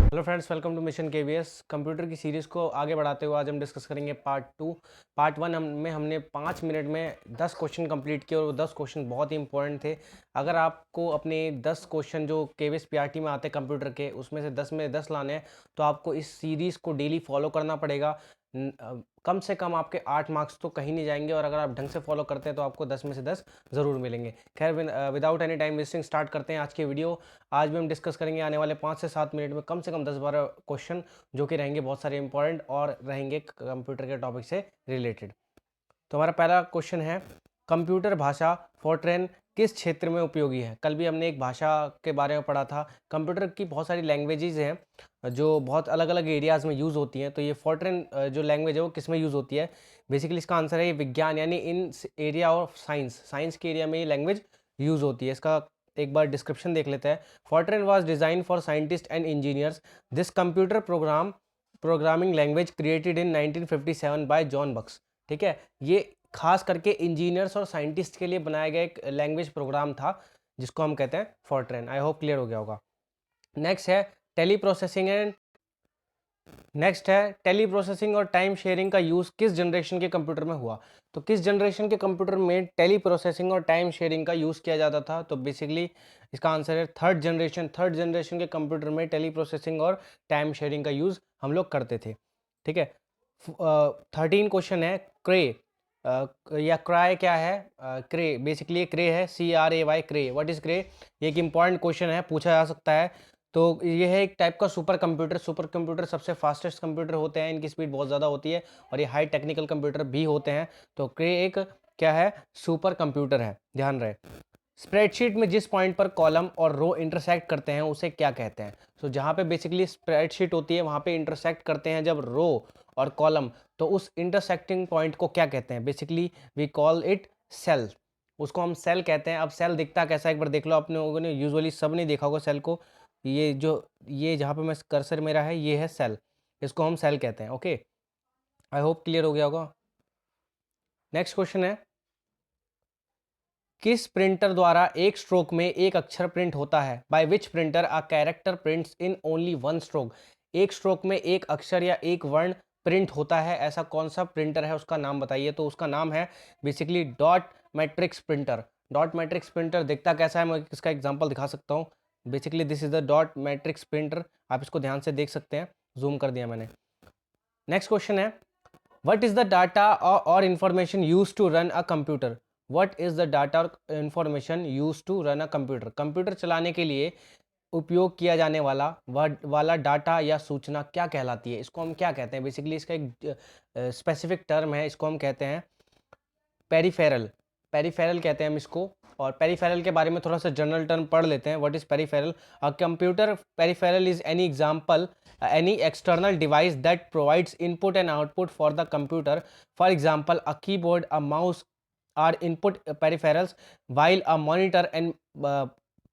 Hello friends, welcome to mission KVS. Computer की series को आगे बढ़ाते हुए आज हम डिस्कस करेंगे पार्ट 2। पार्ट 1 में हमने 5 मिनट में 10 क्वेश्चन कंप्लीट किए और वो 10 क्वेश्चन बहुत ही इंपॉर्टेंट थे। अगर आपको अपने 10 क्वेश्चन जो केवीएस पीआरटी में आते हैं कंप्यूटर के, उसमें से 10 में 10 लाने हैं, तो आपको इस सीरीज़ को डेली फॉलो करना पड़ेगा। कम से कम आपके 8 मार्क्स तो कहीं नहीं जाएंगे, और अगर आप ढंग से फॉलो करते हैं तो आपको 10 में से 10 ज़रूर मिलेंगे। खैर, without any time wasting start करते हैं आज की वीडियो। आज भी हम डिस्कस करेंगे आने वाले 5 से 7 मिनट में कम से कम 10-12 क्वेश्चन, जो कि रहेंगे बहुत सारे इंपॉर्टेंट और रहेंगे कंप्यूटर के टॉपिक से रिलेटेड। तो हमारा पहला क्वेश्चन है, कंप्यूटर भाषा फोर्ट्रेन किस क्षेत्र में उपयोगी है? कल भी हमने एक भाषा के बारे में पढ़ा था। कंप्यूटर की बहुत सारी लैंग्वेजेज हैं जो बहुत अलग अलग एरियाज़ में यूज़ होती हैं। तो ये फोर्ट्रेन जो लैंग्वेज है वो किस में यूज़ होती है? बेसिकली इसका आंसर है ये विज्ञान, यानी इन एरिया ऑफ साइंस के एरिया में ये लैंग्वेज यूज़ होती है। इसका एक बार डिस्क्रिप्शन देख लेते हैं। Fortran was design for scientist and engineers. This computer programming language created in 1957 by John Backus. ठीक है, ये खास करके इंजीनियर्स और साइंटिस्ट के लिए बनाया गया एक लैंग्वेज प्रोग्राम था, जिसको हम कहते हैं फोर्ट्रेन। आई होप क्लियर हो गया होगा। नेक्स्ट है टेली प्रोसेसिंग एंड नेक्स्ट है टेली प्रोसेसिंग और टाइम शेयरिंग का यूज़ किस जनरेशन के कंप्यूटर में हुआ? तो किस जनरेशन के कंप्यूटर में टेली प्रोसेसिंग और टाइम शेयरिंग का यूज़ किया जाता था? तो बेसिकली इसका आंसर है थर्ड जनरेशन के कंप्यूटर में टेली प्रोसेसिंग और टाइम शेयरिंग का यूज़ हम लोग करते थे। ठीक है। 13 क्वेश्चन है, क्रे या क्राई क्या है? क्रे बेसिकली क्रे है, CRAY, क्रे। व्हाट इज क्रे? ये एक इंपॉर्टेंट क्वेश्चन है, पूछा जा सकता है। तो ये है एक टाइप का सुपर कंप्यूटर सबसे फास्टेस्ट कंप्यूटर होते हैं, इनकी स्पीड बहुत ज़्यादा होती है और ये हाई टेक्निकल कंप्यूटर भी होते हैं। तो क्रे एक क्या है? सुपर कंप्यूटर है, ध्यान रहे। स्प्रेडशीट में जिस पॉइंट पर कॉलम और रो इंटरसेक्ट करते हैं उसे क्या कहते हैं? तो जहाँ पे बेसिकली स्प्रेडशीट होती है वहाँ पे इंटरसेक्ट करते हैं जब रो और कॉलम, तो उस इंटरसेक्टिंग पॉइंट को क्या कहते हैं? Basically we call it cell. उसको हम सेल कहते हैं। अब सेल दिखता कैसा है एक बार देख लो। अपने लोगों ने यूजुअली सब नहीं देखा होगा सेल को। ये जहाँ पे मैं कर्सर मेरा है ये है सेल, इसको हम सेल कहते हैं। ओके, आई होप क्लियर हो गया होगा। नेक्स्ट क्वेश्चन है, किस प्रिंटर द्वारा एक स्ट्रोक में एक अक्षर प्रिंट होता है? By which printer a character prints in only one stroke. एक स्ट्रोक में एक अक्षर या एक वर्ण प्रिंट होता है, ऐसा कौन सा प्रिंटर है? उसका नाम बताइए। तो उसका नाम है basically dot matrix printer. Dot matrix printer दिखता कैसा है, मैं इसका एग्जांपल दिखा सकता हूँ। Basically this is the dot matrix printer. आप इसको ध्यान से देख सकते हैं, जूम कर दिया मैंने। नेक्स्ट क्वेश्चन है, What is the data or information used to run a computer? What is the data or information used to run a computer? Computer चलाने के लिए उपयोग किया जाने वाला डाटा या सूचना क्या कहलाती है? इसको हम क्या कहते हैं? बेसिकली इसका एक स्पेसिफिक टर्म है, इसको हम कहते हैं पेरीफेरल। पेरीफेरल कहते हैं हम इसको। और पेरीफेरल के बारे में थोड़ा सा जनरल टर्म पढ़ लेते हैं। What is peripheral? A computer peripheral is any example any external device that provides input and output for the computer. For example, a keyboard, a mouse are input peripherals, while a monitor and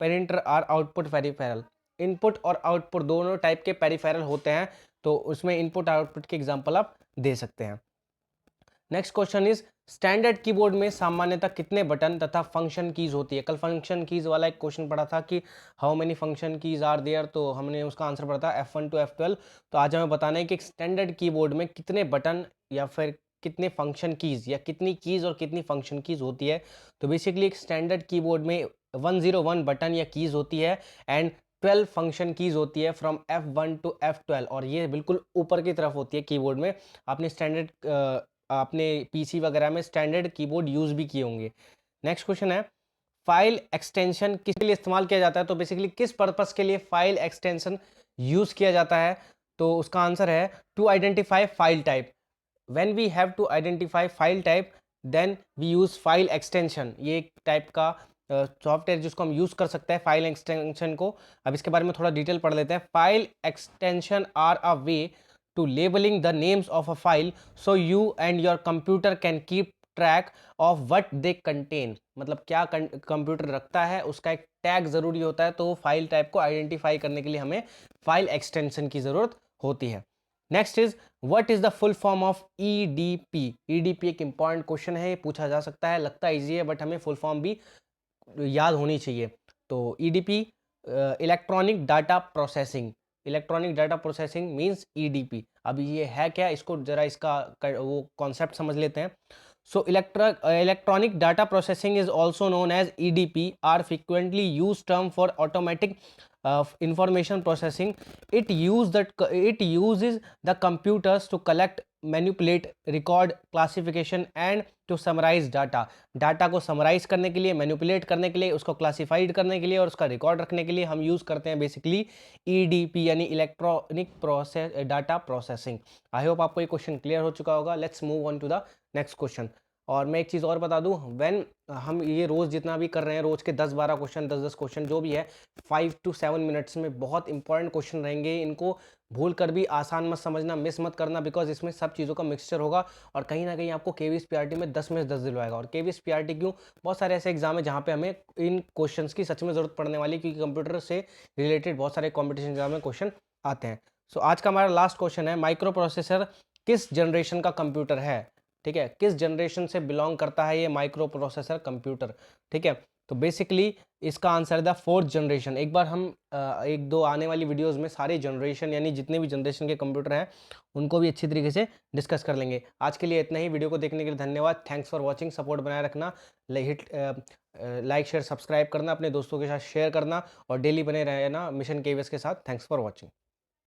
printer are output peripheral. Input और output दोनों type के peripheral होते हैं, तो उसमें input output के example आप दे सकते हैं। Next question is, standard keyboard में सामान्यतः कितने बटन तथा फंक्शन कीज होती है? कल फंक्शन कीज वाला एक क्वेश्चन पढ़ा था कि how many function keys are there, तो हमने उसका आंसर पढ़ा था F1 to F12। तो आज हमें बताना है कि स्टैंडर्ड कीबोर्ड में कितने बटन या फिर कितने फंक्शन कीज या कितनी कीज और कितनी फंक्शन कीज होती है। तो बेसिकली एक स्टैंडर्ड कीबोर्ड में 101 बटन या कीज होती है एंड 12 फंक्शन कीज होती है फ्रॉम F1 to F12, और ये बिल्कुल ऊपर की तरफ होती है कीबोर्ड में। आपने पीसी वगैरह में स्टैंडर्ड कीबोर्ड यूज भी किए होंगे। नेक्स्ट क्वेश्चन है, फाइल एक्सटेंशन किसके लिए इस्तेमाल किया जाता है? तो बेसिकली किस पर्पस के लिए फाइल एक्सटेंशन यूज किया जाता है? तो उसका आंसर है to identify file type. When we have to identify file type then we use file extension. ये एक टाइप का सॉफ्टवेयर जिसको हम यूज कर सकते हैं फाइल एक्सटेंशन को। अब इसके बारे में थोड़ा डिटेल पढ़ लेते हैं। File extension are a way to labeling the names of a file so you and your computer can keep track of what they contain। मतलब क्या कंप्यूटर रखता है उसका एक टैग जरूरी होता है, तो फाइल टाइप को आइडेंटिफाई करने के लिए हमें फाइल एक्सटेंशन की जरूरत होती है। Next is, what is the full form of EDP? EDP एक इंपॉर्टेंट क्वेश्चन है, पूछा जा सकता है, लगता है इजी है बट हमें फुल फॉर्म भी याद होनी चाहिए। तो EDP electronic data processing. Electronic data processing means EDP. अभी ये है क्या, इसको जरा इसका वो कॉन्सेप्ट समझ लेते हैं। So electronic data processing is also known as EDP, are frequently used term for automatic information processing. It uses the computers to collect, manipulate, record, classification and to summarize data. Data को summarise करने के लिए, manipulate करने के लिए, उसको classified करने के लिए और उसका रिकॉर्ड रखने के लिए हम यूज़ करते हैं बेसिकली ईडीपी यानी electronic process data processing. I hope आपको ये क्वेश्चन क्लियर हो चुका होगा। Let's move on to the next question. और मैं एक चीज़ और बता दूं, व्हेन हम ये रोज़ जितना भी कर रहे हैं, रोज़ के 10-12 क्वेश्चन, 10-10 क्वेश्चन जो भी है, 5 to 7 मिनट्स में बहुत इंपॉर्टेंट क्वेश्चन रहेंगे। इनको भूल कर भी आसान मत समझना, मिस मत करना, बिकॉज इसमें सब चीज़ों का मिक्सचर होगा और कहीं ना कहीं आपको केवीएस पीआरटी में 10 में से 10 दिलवाएगा। और केवीएस पीआरटी क्यों, बहुत सारे ऐसे एग्जाम है जहाँ पे हमें इन क्वेश्चंस की सच में ज़रूरत पड़ने वाली है, क्योंकि कंप्यूटर से रिलेटेड बहुत सारे कॉम्पिटिशन एग्जाम में क्वेश्चन आते हैं। सो आज का हमारा लास्ट क्वेश्चन है, माइक्रो प्रोसेसर किस जनरेशन का कंप्यूटर है? ठीक है, किस जनरेशन से बिलोंग करता है ये माइक्रो प्रोसेसर कंप्यूटर? ठीक है, तो बेसिकली इसका आंसर है द 4th जनरेशन। एक बार हम एक दो आने वाली वीडियोस में सारे जनरेशन यानी जितने भी जनरेशन के कंप्यूटर हैं उनको भी अच्छी तरीके से डिस्कस कर लेंगे। आज के लिए इतना ही। वीडियो को देखने के लिए धन्यवाद। Thanks for watching. सपोर्ट बनाए रखना, लाइक शेयर सब्सक्राइब करना, अपने दोस्तों के साथ शेयर करना और डेली बने रहना मिशन केवीएस के साथ। Thanks for watching.